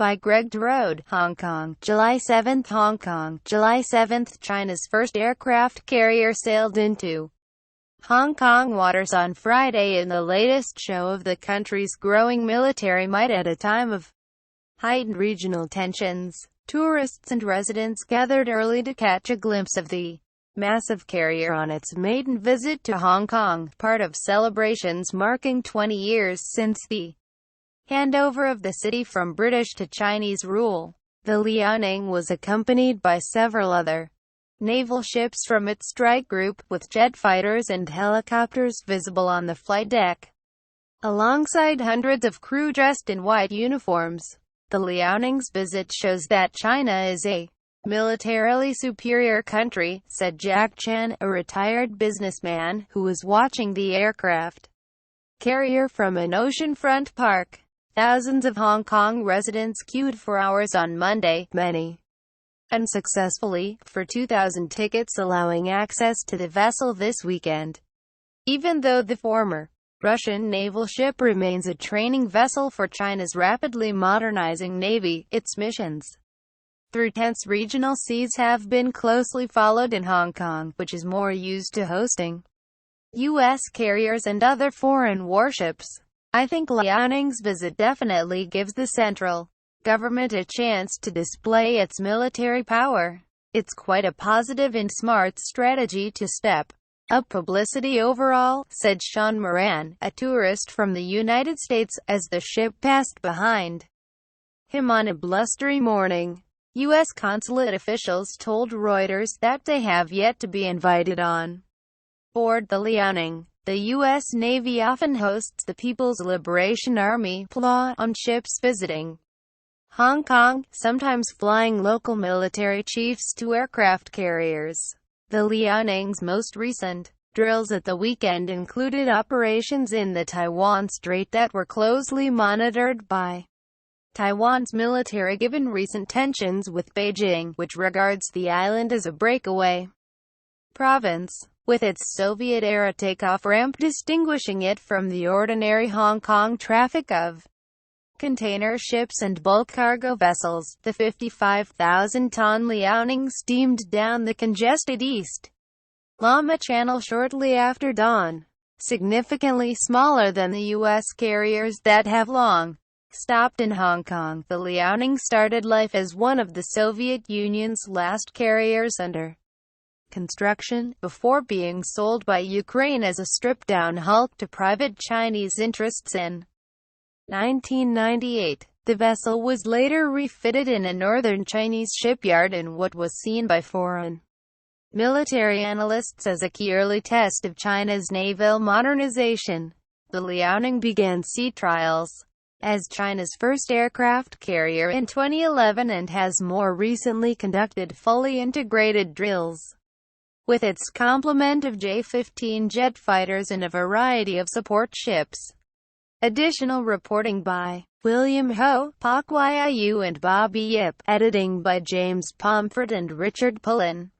by Greg Terode. Hong Kong, July 7. Hong Kong, July 7. China's first aircraft carrier sailed into Hong Kong waters on Friday in the latest show of the country's growing military might at a time of heightened regional tensions. Tourists and residents gathered early to catch a glimpse of the massive carrier on its maiden visit to Hong Kong, part of celebrations marking 20 years since the handover of the city from British to Chinese rule. The Liaoning was accompanied by several other naval ships from its strike group, with jet fighters and helicopters visible on the flight deck, alongside hundreds of crew dressed in white uniforms. The Liaoning's visit shows that China is a militarily superior country, said Jack Chan, a retired businessman who was watching the aircraft carrier from an oceanfront park. Thousands of Hong Kong residents queued for hours on Monday, many unsuccessfully, for 2,000 tickets allowing access to the vessel this weekend. Even though the former Russian naval ship remains a training vessel for China's rapidly modernizing navy, its missions through tense regional seas have been closely followed in Hong Kong, which is more used to hosting U.S. carriers and other foreign warships. I think Liaoning's visit definitely gives the central government a chance to display its military power. It's quite a positive and smart strategy to step up publicity overall, said Sean Moran, a tourist from the United States, as the ship passed behind him on a blustery morning. U.S. consulate officials told Reuters that they have yet to be invited on board the Liaoning. The U.S. Navy often hosts the People's Liberation Army (PLA) on ships visiting Hong Kong, sometimes flying local military chiefs to aircraft carriers. The Liaoning's most recent drills at the weekend included operations in the Taiwan Strait that were closely monitored by Taiwan's military given recent tensions with Beijing, which regards the island as a breakaway province, with its Soviet-era takeoff ramp distinguishing it from the ordinary Hong Kong traffic of container ships and bulk cargo vessels. The 55,000-ton Liaoning steamed down the congested East Lama Channel shortly after dawn. Significantly smaller than the U.S. carriers that have long stopped in Hong Kong, the Liaoning started life as one of the Soviet Union's last carriers under construction, before being sold by Ukraine as a stripped-down hulk to private Chinese interests in 1998. The vessel was later refitted in a northern Chinese shipyard in what was seen by foreign military analysts as a key early test of China's naval modernization. The Liaoning began sea trials as China's first aircraft carrier in 2011 and has more recently conducted fully integrated drills with its complement of J-15 jet fighters and a variety of support ships. Additional reporting by William Ho, Pak Yiu and Bobby Yip. Editing by James Pomfret and Richard Pullen.